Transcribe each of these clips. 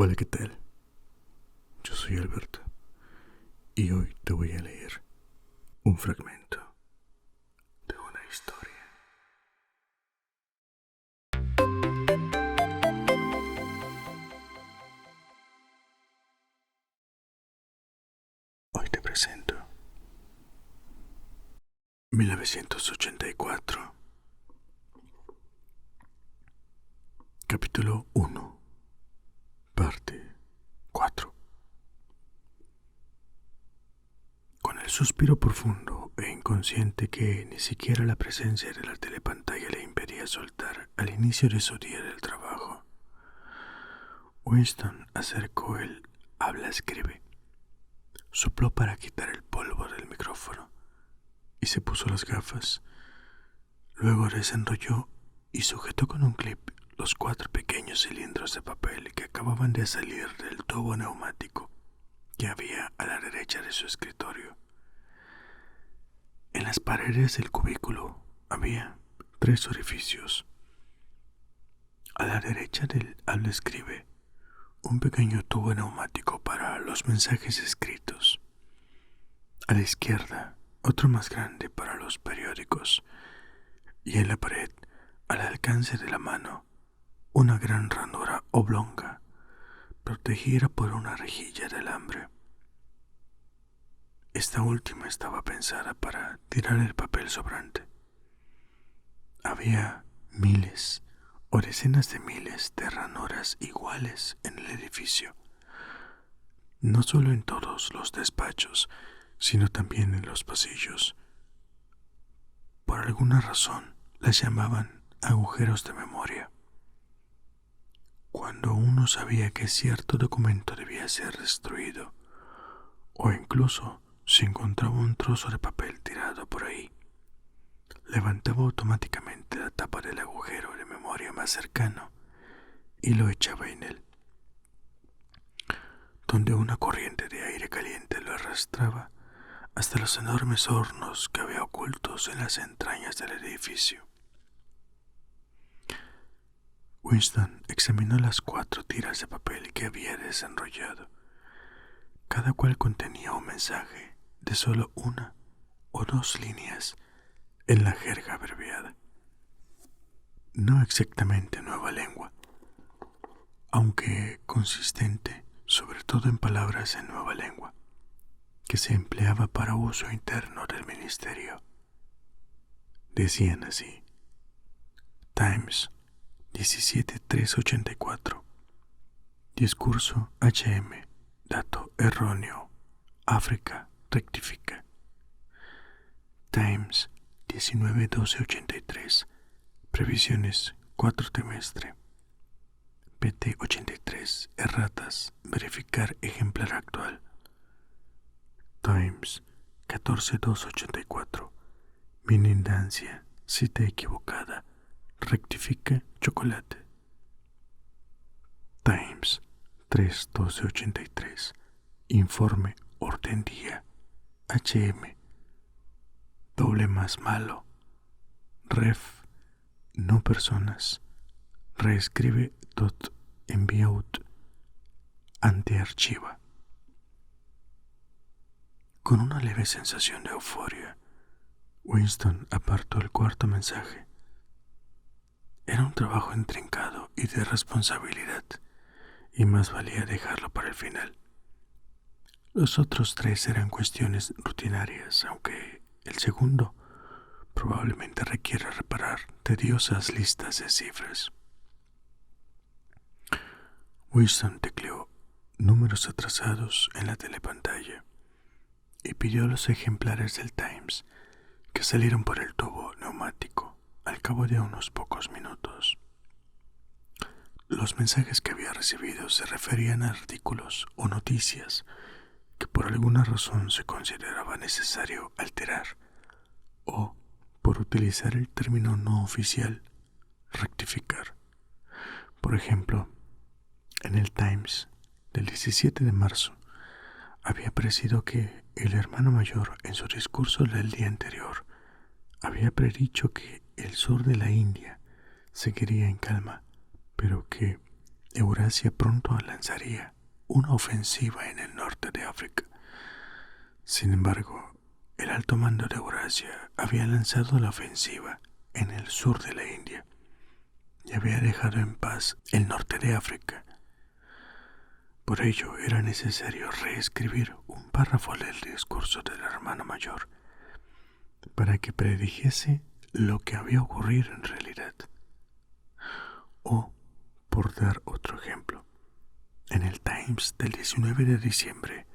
Hola, ¿qué tal? Yo soy Alberto y hoy te voy a leer un fragmento de una historia. Hoy te presento 1984, capítulo 1, parte 4. Con el suspiro profundo e inconsciente que ni siquiera la presencia de la telepantalla le impedía soltar al inicio de su día del trabajo, Winston acercó el habla-escribe, sopló para quitar el polvo del micrófono y se puso las gafas. Luego desenrolló y sujetó con un clip los 4 pequeños cilindros de papel que acababan de salir del tubo neumático que había a la derecha de su escritorio. En las paredes del cubículo había 3 orificios. A la derecha del habla-escribe, un pequeño tubo neumático para los mensajes escritos. A la izquierda, otro más grande para los periódicos. Y en la pared, al alcance de la mano, una gran ranura oblonga, protegida por una rejilla de alambre. Esta última estaba pensada para tirar el papel sobrante. Había miles o decenas de miles de ranuras iguales en el edificio, no solo en todos los despachos, sino también en los pasillos. Por alguna razón las llamaban agujeros de memoria. Cuando uno sabía que cierto documento debía ser destruido, o incluso si encontraba un trozo de papel tirado por ahí, levantaba automáticamente la tapa del agujero de memoria más cercano y lo echaba en él, donde una corriente de aire caliente lo arrastraba hasta los enormes hornos que había ocultos en las entrañas del edificio. Winston examinó las 4 tiras de papel que había desenrollado. Cada cual contenía un mensaje de solo 1 o 2 líneas en la jerga abreviada. No exactamente nueva lengua, aunque consistente sobre todo en palabras en nueva lengua, que se empleaba para uso interno del ministerio. Decían así: Times 17384, discurso HM, dato erróneo, África rectifica. Times 191283, previsiones 4 trimestre. PT 83, erratas, verificar ejemplar actual. Times 14284, minendancia, cita equivocada, rectifica chocolate. Times 31283, informe orden día, HM, doble más malo, ref, no personas, reescribe dot enviaut, antearchiva. Con una leve sensación de euforia, Winston apartó el 4º mensaje. Era un trabajo intrincado y de responsabilidad, y más valía dejarlo para el final. Los otros 3 eran cuestiones rutinarias, aunque el segundo probablemente requiera reparar tediosas listas de cifras. Winston tecleó números atrasados en la telepantalla y pidió los ejemplares del Times que salieron por el tubo neumático al cabo de unos pocos minutos. Los mensajes que había recibido se referían a artículos o noticias que por alguna razón se consideraba necesario alterar, o, por utilizar el término no oficial, rectificar. Por ejemplo, en el Times del 17 de marzo había aparecido que el hermano mayor, en su discurso del día anterior, había predicho que el sur de la India seguiría en calma, pero que Eurasia pronto lanzaría una ofensiva en el norte de África. Sin embargo, el alto mando de Eurasia había lanzado la ofensiva en el sur de la India y había dejado en paz el norte de África. Por ello era necesario reescribir un párrafo del discurso del hermano mayor para que predijese lo que había ocurrido en realidad. O, por dar otro ejemplo, en el Times del 19 de diciembre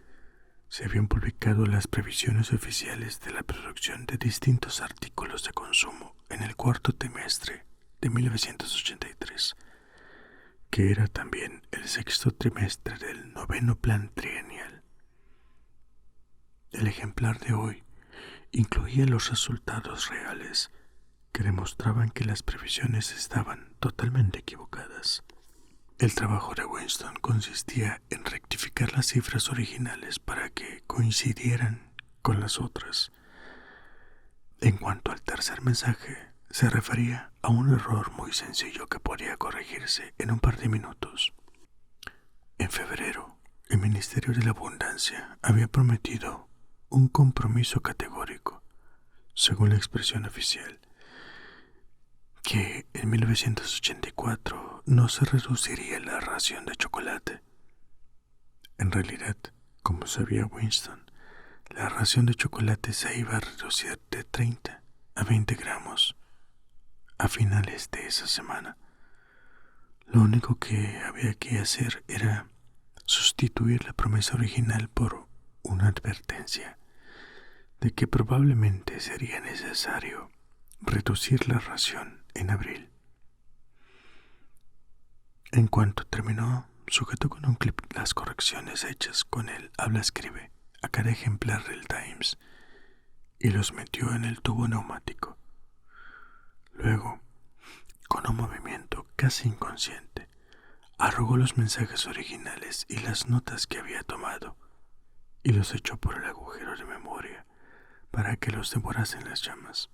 se habían publicado las previsiones oficiales de la producción de distintos artículos de consumo en el cuarto trimestre de 1983, que era también el sexto trimestre del noveno plan trienial. El ejemplar de hoy incluía los resultados reales que demostraban que las previsiones estaban totalmente equivocadas. El trabajo de Winston consistía en rectificar las cifras originales para que coincidieran con las otras. En cuanto al tercer mensaje, se refería a un error muy sencillo que podía corregirse en un par de minutos. En febrero, el Ministerio de la Abundancia había prometido un compromiso categórico, según la expresión oficial, que en 1984 no se reduciría la ración de chocolate. En realidad, como sabía Winston, la ración de chocolate se iba a reducir de 30 a 20 gramos a finales de esa semana. Lo único que había que hacer era sustituir la promesa original por una advertencia de que probablemente sería necesario reducir la ración en abril. En cuanto terminó, sujetó con un clip las correcciones hechas con el habla-escribe a cada ejemplar del Times y los metió en el tubo neumático. Luego, con un movimiento casi inconsciente, arrugó los mensajes originales y las notas que había tomado y los echó por el agujero de memoria para que los devorasen las llamas.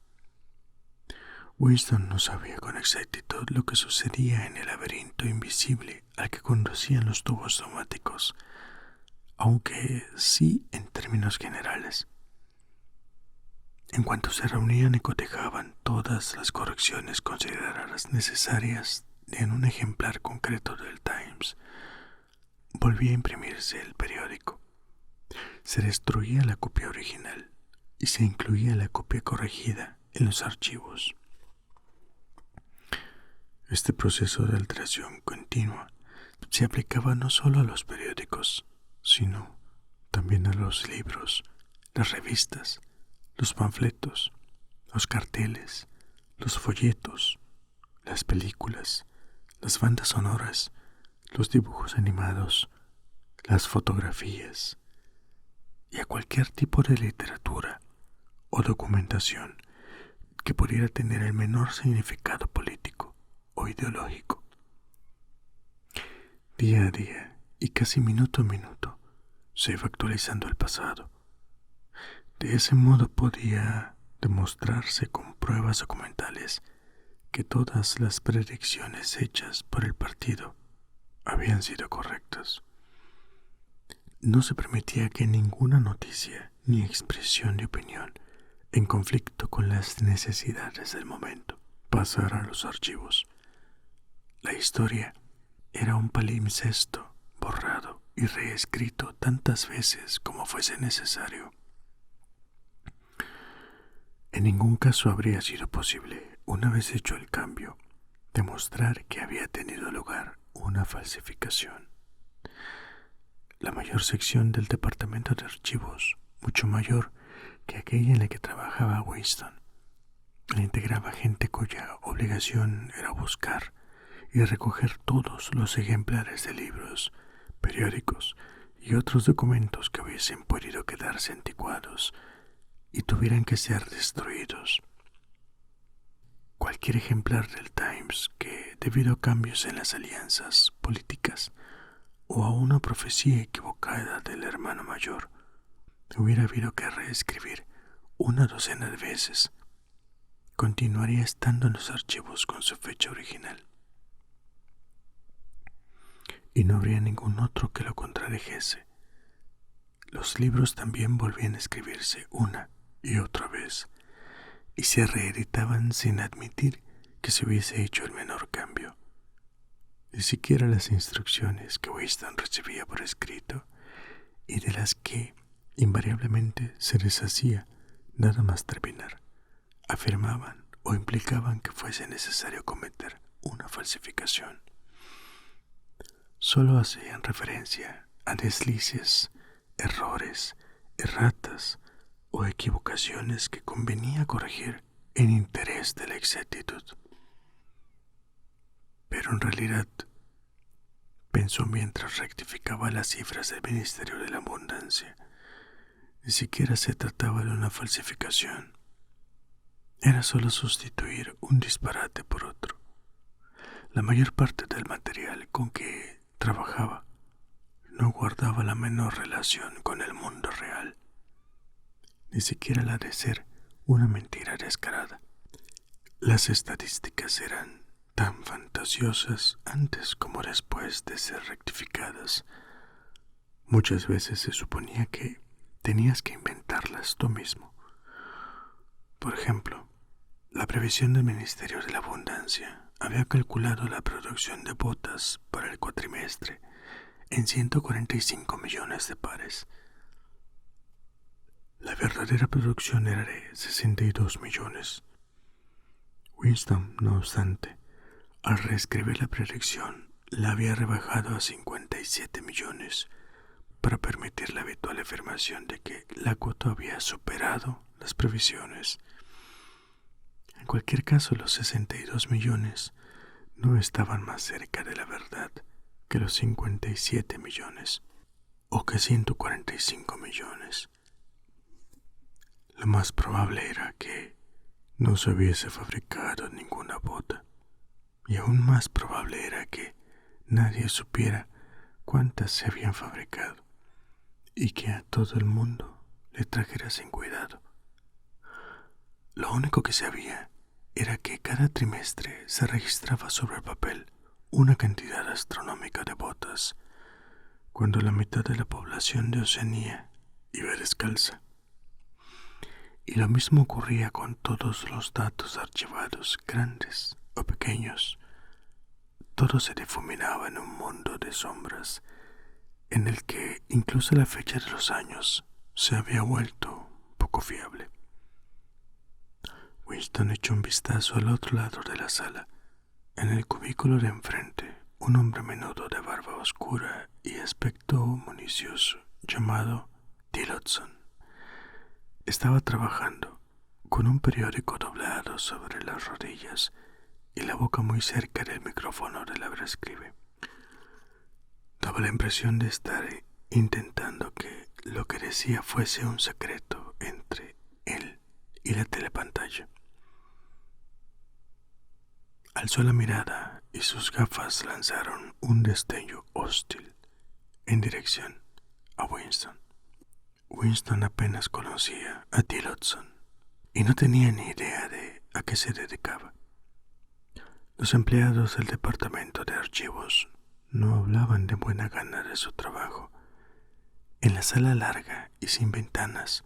Winston no sabía con exactitud lo que sucedía en el laberinto invisible al que conducían los tubos neumáticos, aunque sí en términos generales. En cuanto se reunían y cotejaban todas las correcciones consideradas necesarias en un ejemplar concreto del Times, volvía a imprimirse el periódico. Se destruía la copia original y se incluía la copia corregida en los archivos. Este proceso de alteración continua se aplicaba no solo a los periódicos, sino también a los libros, las revistas, los panfletos, los carteles, los folletos, las películas, las bandas sonoras, los dibujos animados, las fotografías y a cualquier tipo de literatura o documentación que pudiera tener el menor significado político o ideológico. Día a día y casi minuto a minuto se iba actualizando el pasado. De ese modo podía demostrarse con pruebas documentales que todas las predicciones hechas por el partido habían sido correctas. No se permitía que ninguna noticia ni expresión de opinión en conflicto con las necesidades del momento pasara a los archivos. La historia era un palimpsesto borrado y reescrito tantas veces como fuese necesario. En ningún caso habría sido posible, una vez hecho el cambio, demostrar que había tenido lugar una falsificación. La mayor sección del departamento de archivos, mucho mayor que aquella en la que trabajaba Winston, la integraba gente cuya obligación era buscar y recoger todos los ejemplares de libros, periódicos y otros documentos que hubiesen podido quedarse anticuados y tuvieran que ser destruidos. Cualquier ejemplar del Times que, debido a cambios en las alianzas políticas o a una profecía equivocada del hermano mayor, hubiera habido que reescribir una docena de veces, continuaría estando en los archivos con su fecha original. y no habría ningún otro que lo contradijese. Los libros también volvían a escribirse una y otra vez, y se reeditaban sin admitir que se hubiese hecho el menor cambio. Ni siquiera las instrucciones que Winston recibía por escrito y de las que invariablemente se deshacía nada más terminar, afirmaban o implicaban que fuese necesario cometer una falsificación. Solo hacían referencia a deslices, errores, erratas o equivocaciones que convenía corregir en interés de la exactitud. Pero en realidad, pensó mientras rectificaba las cifras del Ministerio de la Abundancia, ni siquiera se trataba de una falsificación. Era solo sustituir un disparate por otro. La mayor parte del material con que trabajaba no guardaba la menor relación con el mundo real, ni siquiera la de ser una mentira descarada. Las estadísticas eran tan fantasiosas antes como después de ser rectificadas. Muchas veces se suponía que tenías que inventarlas tú mismo. Por ejemplo, la previsión del Ministerio de la Abundancia había calculado la producción de botas para el cuatrimestre en 145 millones de pares. La verdadera producción era de 62 millones. Winston, no obstante, al reescribir la predicción, la había rebajado a 57 millones para permitir la habitual afirmación de que la cuota había superado las previsiones. En cualquier caso, los 62 millones no estaban más cerca de la verdad que los 57 millones o que 145 millones. Lo más probable era que no se hubiese fabricado ninguna bota, y aún más probable era que nadie supiera cuántas se habían fabricado y que a todo el mundo le trajera sin cuidado. Lo único que sabía era que cada trimestre se registraba sobre el papel una cantidad astronómica de botas, cuando la mitad de la población de Oceanía iba descalza. Y lo mismo ocurría con todos los datos archivados, grandes o pequeños. Todo se difuminaba en un mundo de sombras, en el que incluso la fecha de los años se había vuelto poco fiable. Winston echó un vistazo al otro lado de la sala. En el cubículo de enfrente, un hombre menudo de barba oscura y aspecto municioso, llamado Tillotson, estaba trabajando con un periódico doblado sobre las rodillas y la boca muy cerca del micrófono de la escribe. Daba la impresión de estar intentando que lo que decía fuese un secreto entre él y la telepantalla. Alzó la mirada y sus gafas lanzaron un destello hostil en dirección a Winston. Winston apenas conocía a Tillotson y no tenía ni idea de a qué se dedicaba. Los empleados del departamento de archivos no hablaban de buena gana de su trabajo. En la sala larga y sin ventanas,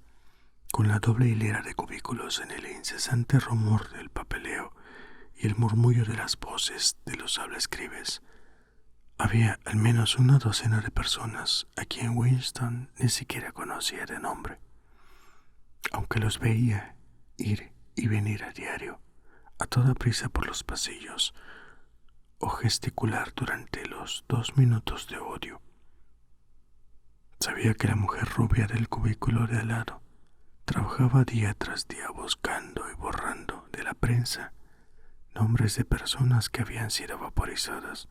con la doble hilera de cubículos en el incesante rumor del papeleo y el murmullo de las voces de los hablaescribes, había al menos una docena de personas a quien Winston ni siquiera conocía de nombre, aunque los veía ir y venir a diario, a toda prisa por los pasillos, o gesticular durante los 2 minutos de odio. Sabía que la mujer rubia del cubículo de al lado trabajaba día tras día buscando y borrando de la prensa nombres de personas que habían sido vaporizadas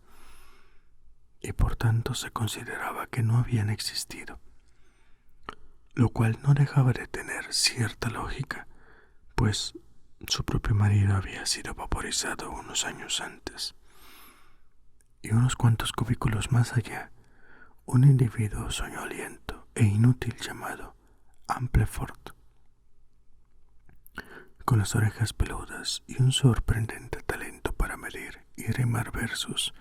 y por tanto se consideraba que no habían existido, lo cual no dejaba de tener cierta lógica, pues su propio marido había sido vaporizado unos años antes. Y unos cuantos cubículos más allá, un individuo soñoliento e inútil llamado Amplefort, con las orejas peludas y un sorprendente talento para medir y rimar versos,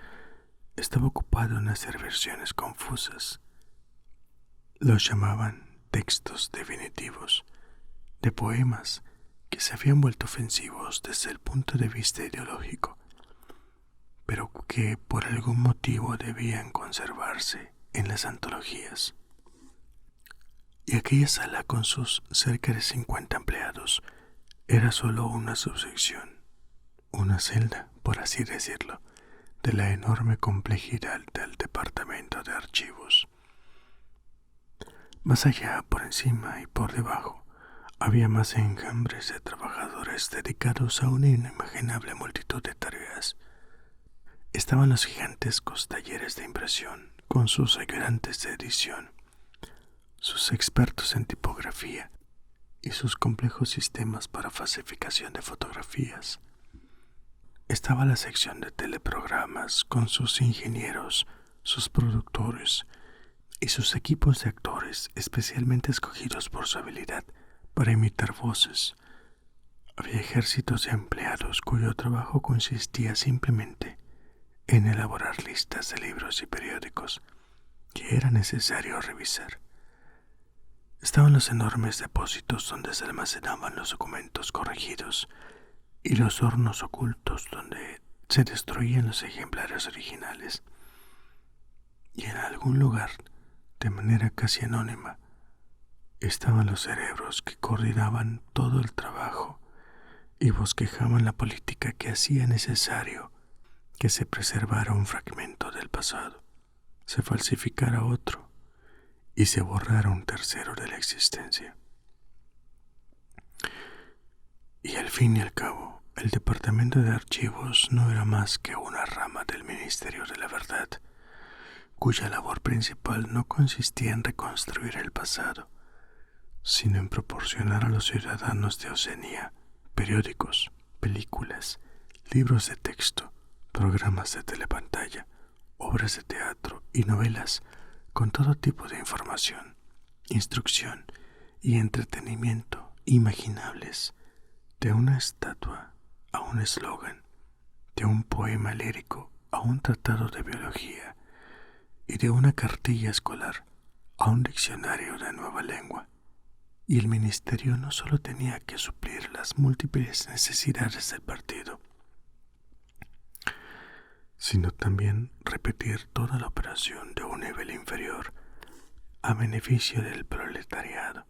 estaba ocupado en hacer versiones confusas. Los llamaban textos definitivos de poemas que se habían vuelto ofensivos desde el punto de vista ideológico, pero que por algún motivo debían conservarse en las antologías. Y aquella sala con sus cerca de 50 empleados era solo una subsección, una celda, por así decirlo, de la enorme complejidad del departamento de archivos. Más allá, por encima y por debajo, había más enjambres de trabajadores dedicados a una inimaginable multitud de tareas. Estaban los gigantescos talleres de impresión, con sus ayudantes de edición, sus expertos en tipografía y sus complejos sistemas para falsificación de fotografías. Estaba la sección de teleprogramas con sus ingenieros, sus productores y sus equipos de actores especialmente escogidos por su habilidad para imitar voces. Había ejércitos de empleados cuyo trabajo consistía simplemente en elaborar listas de libros y periódicos que era necesario revisar. Estaban los enormes depósitos donde se almacenaban los documentos corregidos y los hornos ocultos donde se destruían los ejemplares originales. Y en algún lugar, de manera casi anónima, estaban los cerebros que coordinaban todo el trabajo y bosquejaban la política que hacía necesario que se preservara un fragmento del pasado, se falsificara otro y se borrara un tercero de la existencia. Y al fin y al cabo, el departamento de archivos no era más que una rama del Ministerio de la Verdad, cuya labor principal no consistía en reconstruir el pasado, sino en proporcionar a los ciudadanos de Oceanía periódicos, películas, libros de texto, programas de telepantalla, obras de teatro y novelas con todo tipo de información, instrucción y entretenimiento imaginables, de una estatua a un eslogan, de un poema lírico a un tratado de biología y de una cartilla escolar a un diccionario de nueva lengua. Y el ministerio no solo tenía que suplir las múltiples necesidades del partido, sino también repetir toda la operación de un nivel inferior a beneficio del proletariado.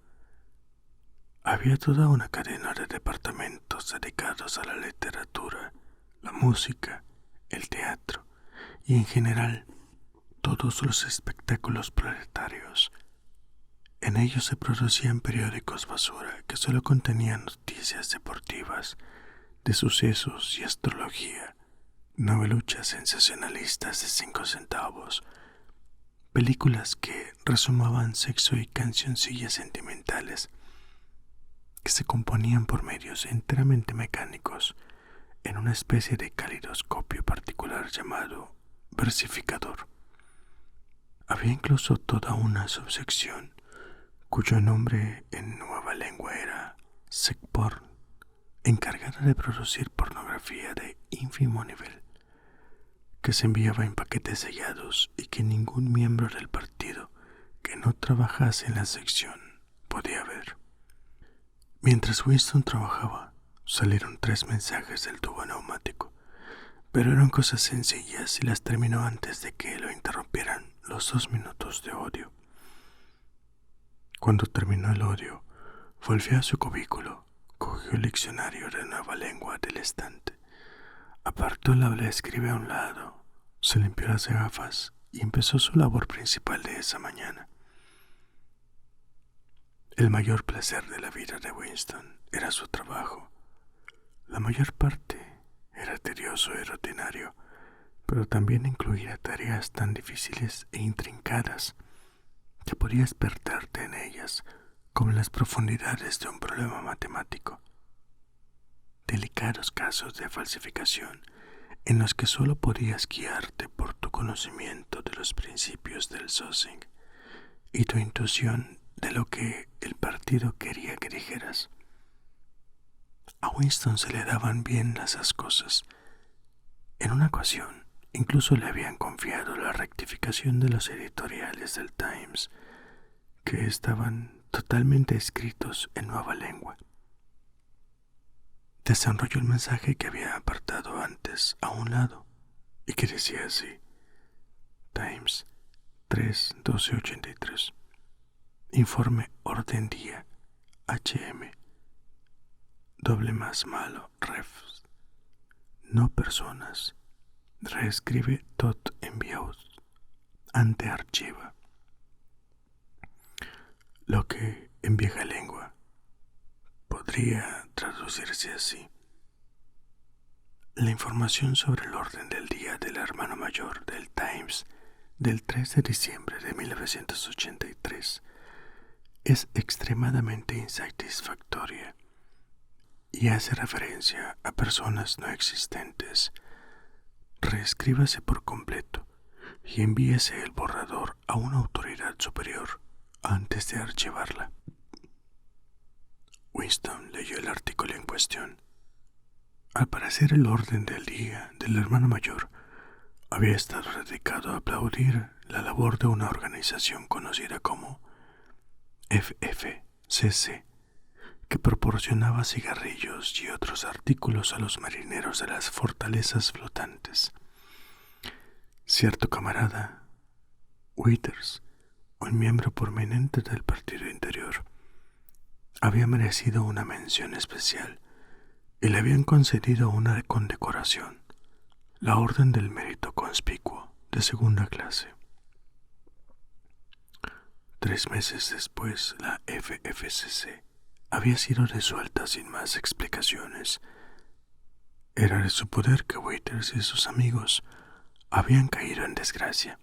Había toda una cadena de departamentos dedicados a la literatura, la música, el teatro y en general todos los espectáculos proletarios. En ellos se producían periódicos basura que solo contenían noticias deportivas, de sucesos y astrología, noveluchas sensacionalistas de 5 centavos, películas que resumaban sexo y cancioncillas sentimentales que se componían por medios enteramente mecánicos en una especie de calidoscopio particular llamado versificador. Había incluso toda una subsección cuyo nombre en nueva lengua era secporn, encargada de producir pornografía de ínfimo nivel, que se enviaba en paquetes sellados y que ningún miembro del partido que no trabajase en la sección podía ver. Mientras Winston trabajaba, salieron 3 mensajes del tubo neumático, pero eran cosas sencillas y las terminó antes de que lo interrumpieran los 2 minutos de odio. Cuando terminó el odio, volvió a su cubículo, cogió el diccionario de nueva lengua del estante, apartó la escribe a un lado, se limpió las gafas y empezó su labor principal de esa mañana. El mayor placer de la vida de Winston era su trabajo. La mayor parte era tedioso y rutinario, pero también incluía tareas tan difíciles e intrincadas que podías perderte en ellas como en las profundidades de un problema matemático. Delicados casos de falsificación en los que solo podías guiarte por tu conocimiento de los principios del Zossing y tu intuición de lo que el partido quería que dijeras. A Winston se le daban bien esas cosas. En una ocasión incluso le habían confiado la rectificación de los editoriales del Times, que estaban totalmente escritos en nueva lengua. Desenrolló el mensaje que había apartado antes a un lado y que decía así: Times 3-1283. Informe orden día HM doble más malo refs no personas reescribe tot enviados ante archiva, lo que en vieja lengua podría traducirse así: la información sobre el orden del día del hermano mayor del Times del 3 de diciembre de 1983 es extremadamente insatisfactoria y hace referencia a personas no existentes. Reescríbase por completo y envíese el borrador a una autoridad superior antes de archivarla. Winston leyó el artículo en cuestión. Al parecer, el orden del día del hermano mayor había estado dedicado a aplaudir la labor de una organización conocida como FFCC, que proporcionaba cigarrillos y otros artículos a los marineros de las fortalezas flotantes. Cierto camarada, Withers, un miembro prominente del Partido Interior, había merecido una mención especial y le habían concedido una condecoración, la Orden del Mérito Conspicuo de segunda clase. 3 meses después, la FFCC había sido disuelta sin más explicaciones. Era de su poder que Withers y sus amigos habían caído en desgracia.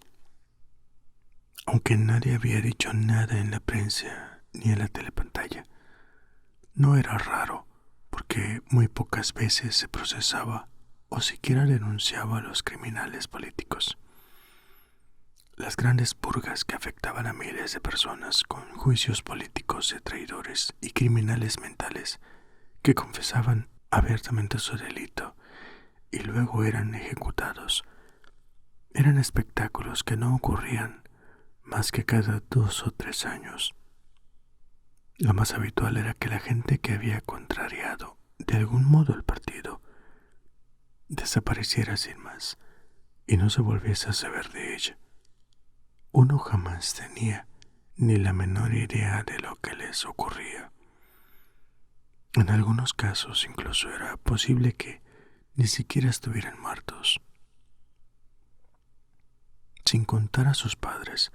Aunque nadie había dicho nada en la prensa ni en la telepantalla, no era raro, porque muy pocas veces se procesaba o siquiera denunciaba a los criminales políticos. Las grandes purgas que afectaban a miles de personas con juicios políticos de traidores y criminales mentales que confesaban abiertamente su delito y luego eran ejecutados, eran espectáculos que no ocurrían más que cada 2 o 3 años. Lo más habitual era que la gente que había contrariado de algún modo el partido desapareciera sin más y no se volviese a saber de ella. Uno jamás tenía ni la menor idea de lo que les ocurría. En algunos casos incluso era posible que ni siquiera estuvieran muertos. Sin contar a sus padres,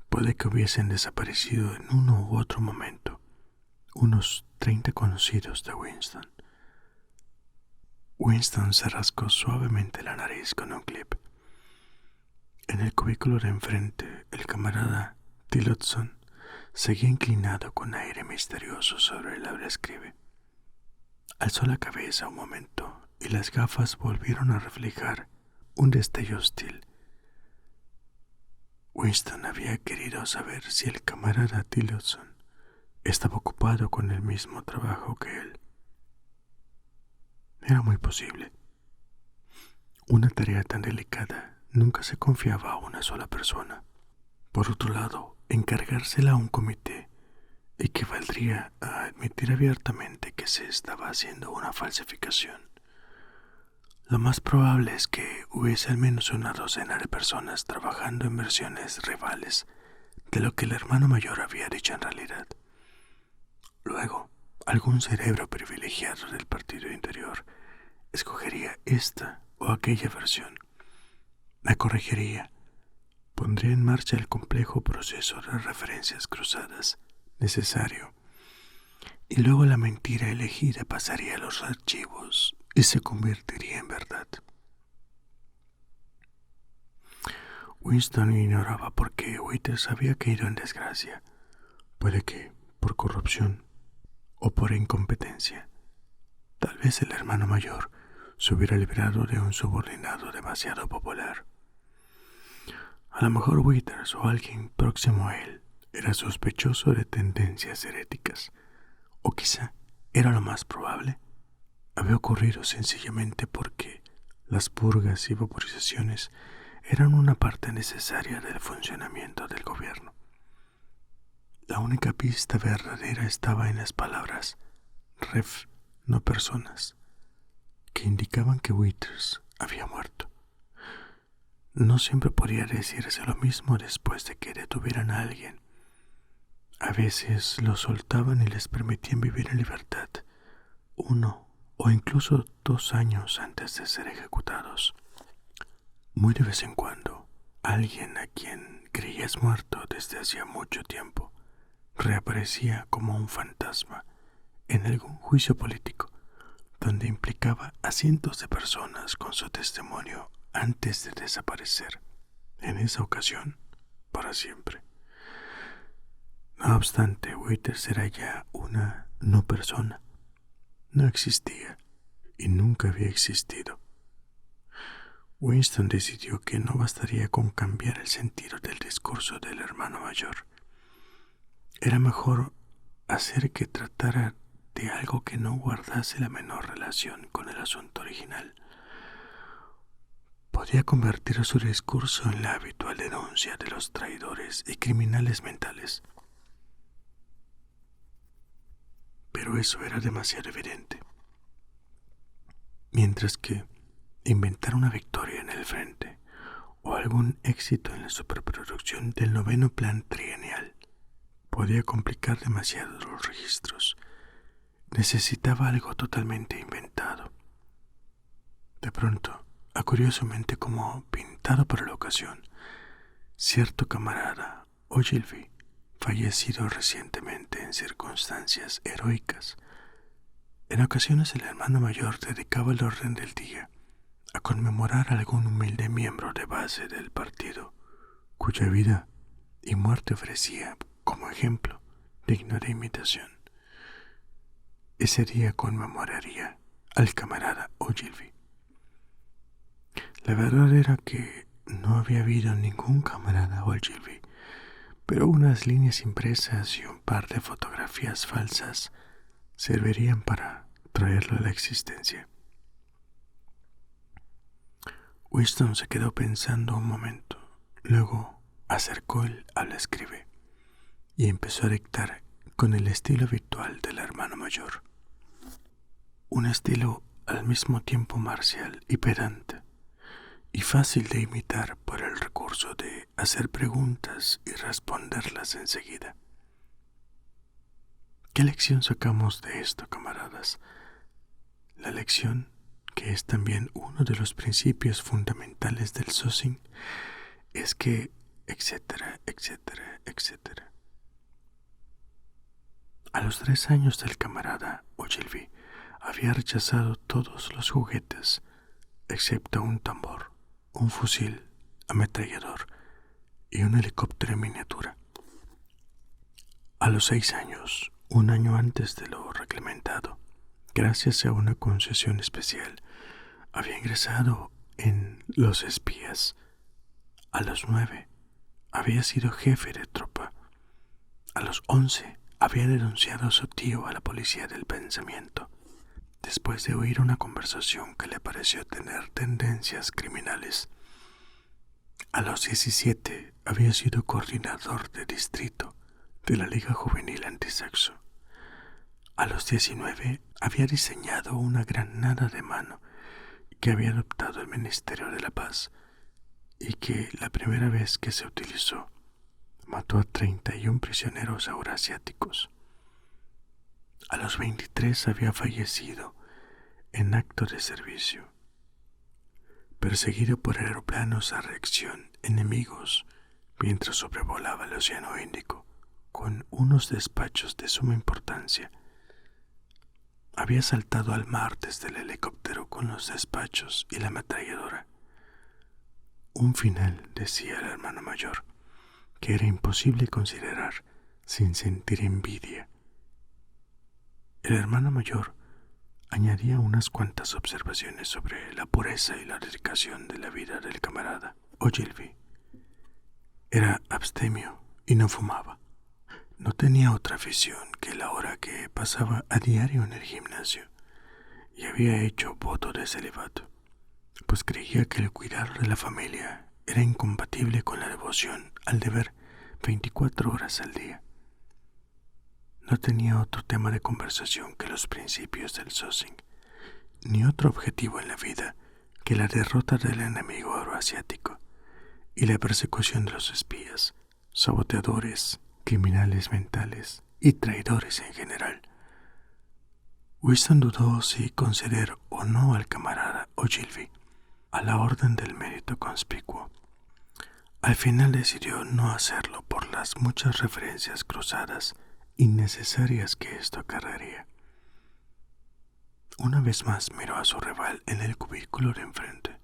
puede que hubiesen desaparecido en uno u otro momento unos 30 conocidos de Winston. Winston se rascó suavemente la nariz con un clip. En el cubículo de enfrente, el camarada Tillotson seguía inclinado con aire misterioso sobre el abraescribe. Alzó la cabeza un momento y las gafas volvieron a reflejar un destello hostil. Winston había querido saber si el camarada Tillotson estaba ocupado con el mismo trabajo que él. Era muy posible. Una tarea tan delicada nunca se confiaba a una sola persona. Por otro lado, encargársela a un comité equivaldría a admitir abiertamente que se estaba haciendo una falsificación. Lo más probable es que hubiese al menos una docena de personas trabajando en versiones rivales de lo que el hermano mayor había dicho en realidad. Luego, algún cerebro privilegiado del Partido Interior escogería esta o aquella versión, la corregiría, pondría en marcha el complejo proceso de referencias cruzadas necesario, y luego la mentira elegida pasaría a los archivos y se convertiría en verdad. Winston ignoraba por qué Withers había caído en desgracia. Puede que por corrupción o por incompetencia. Tal vez el hermano mayor se hubiera librado de un subordinado demasiado popular. A lo mejor Withers o alguien próximo a él era sospechoso de tendencias heréticas, o quizá, era lo más probable, había ocurrido sencillamente porque Las purgas y vaporizaciones eran una parte necesaria del funcionamiento del gobierno. La única pista verdadera estaba en las palabras ref, no personas, que indicaban que Withers había muerto. No siempre podía decirse lo mismo después de que detuvieran a alguien. A veces los soltaban y les permitían vivir en libertad, 1 o incluso 2 años antes de ser ejecutados. Muy de vez en cuando, alguien a quien creías muerto desde hacía mucho tiempo reaparecía como un fantasma en algún juicio político, donde implicaba a cientos de personas con su testimonio antes de desaparecer, en esa ocasión, para siempre. No obstante, Withers era ya una no persona. No existía y nunca había existido. Winston decidió que no bastaría con cambiar el sentido del discurso del hermano mayor. Era mejor hacer que tratara de algo que no guardase la menor relación con el asunto original. Podía convertir su discurso en la habitual denuncia de los traidores y criminales mentales. Pero eso era demasiado evidente. Mientras que inventar una victoria en el frente o algún éxito en la superproducción del 9º plan trienial podía complicar demasiado los registros. Necesitaba algo totalmente inventado. De pronto, curiosamente como pintado para la ocasión, cierto camarada, Ogilvy, fallecido recientemente en circunstancias heroicas. En ocasiones el hermano mayor dedicaba el orden del día a conmemorar a algún humilde miembro de base del partido, cuya vida y muerte ofrecía como ejemplo digno de imitación. Ese día conmemoraría al camarada Ogilvy. La verdad era que no había habido ningún camarada Ogilvy, pero unas líneas impresas y un par de fotografías falsas servirían para traerlo a la existencia. Winston se quedó pensando un momento, luego acercó el escribe y empezó a dictar con el estilo habitual del hermano mayor. Un estilo al mismo tiempo marcial y pedante, y fácil de imitar por el recurso de hacer preguntas y responderlas enseguida. ¿Qué lección sacamos de esto, camaradas? La lección, que es también uno de los principios fundamentales del Socing, es que, etcétera, etcétera, etcétera. A los 3 años del camarada Ogilvy había rechazado todos los juguetes, excepto un tambor, un fusil, ametrallador y un helicóptero en miniatura. A los 6 años, un año antes de lo reglamentado, gracias a una concesión especial, había ingresado en los espías. A los 9, había sido jefe de tropa. A los 11, había denunciado a su tío a la policía del pensamiento, después de oír una conversación que le pareció tener tendencias criminales. A los 17, había sido coordinador de distrito de la Liga Juvenil Antisexo. A los 19, había diseñado una granada de mano que había adoptado el Ministerio de la Paz y que, la primera vez que se utilizó, mató a 31 prisioneros eurasiáticos. A los 23 había fallecido en acto de servicio, perseguido por aeroplanos a reacción enemigos mientras sobrevolaba el Océano Índico con unos despachos de suma importancia. Había saltado al mar desde el helicóptero con los despachos y la ametralladora. Un final, decía el hermano mayor, que era imposible considerar sin sentir envidia. El hermano mayor añadía unas cuantas observaciones sobre la pureza y la dedicación de la vida del camarada Ogilvy. Era abstemio y no fumaba. No tenía otra afición que la hora que pasaba a diario en el gimnasio y había hecho voto de celibato. pues creía que el cuidado de la familia era incompatible con la devoción al deber 24 horas al día. No tenía otro tema de conversación que los principios del Sosing, ni otro objetivo en la vida que la derrota del enemigo euroasiático y la persecución de los espías, saboteadores, criminales mentales y traidores en general. Winston dudó si conceder o no al camarada Ogilvy a la orden del mérito conspicuo. Al final decidió no hacerlo por las muchas referencias cruzadas innecesarias que esto acarrearía. Una vez más miró a su rival en el cubículo de enfrente.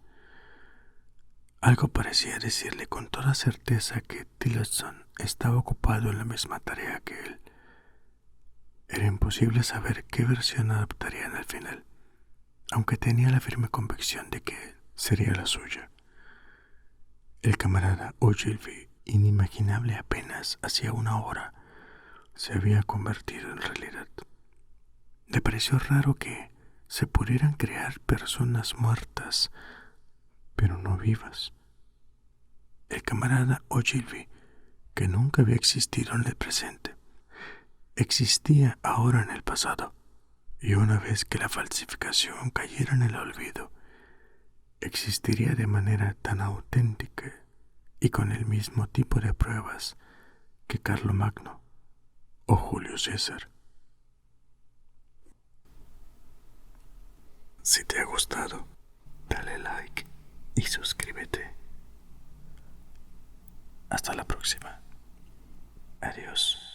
Algo parecía decirle con toda certeza que Tillotson estaba ocupado en la misma tarea que él. Era imposible saber qué versión adoptarían al final, aunque tenía la firme convicción de que sería la suya. El camarada Ogilvy, inimaginable apenas hacía una hora, se había convertido en realidad. Le pareció raro que se pudieran crear personas muertas, pero no vivas. El camarada Ogilvy, que nunca había existido en el presente, existía ahora en el pasado, y una vez que la falsificación cayera en el olvido, existiría de manera tan auténtica y con el mismo tipo de pruebas que Carlomagno o Julio César. Si te ha gustado, dale like y suscríbete. Hasta la próxima. Adiós.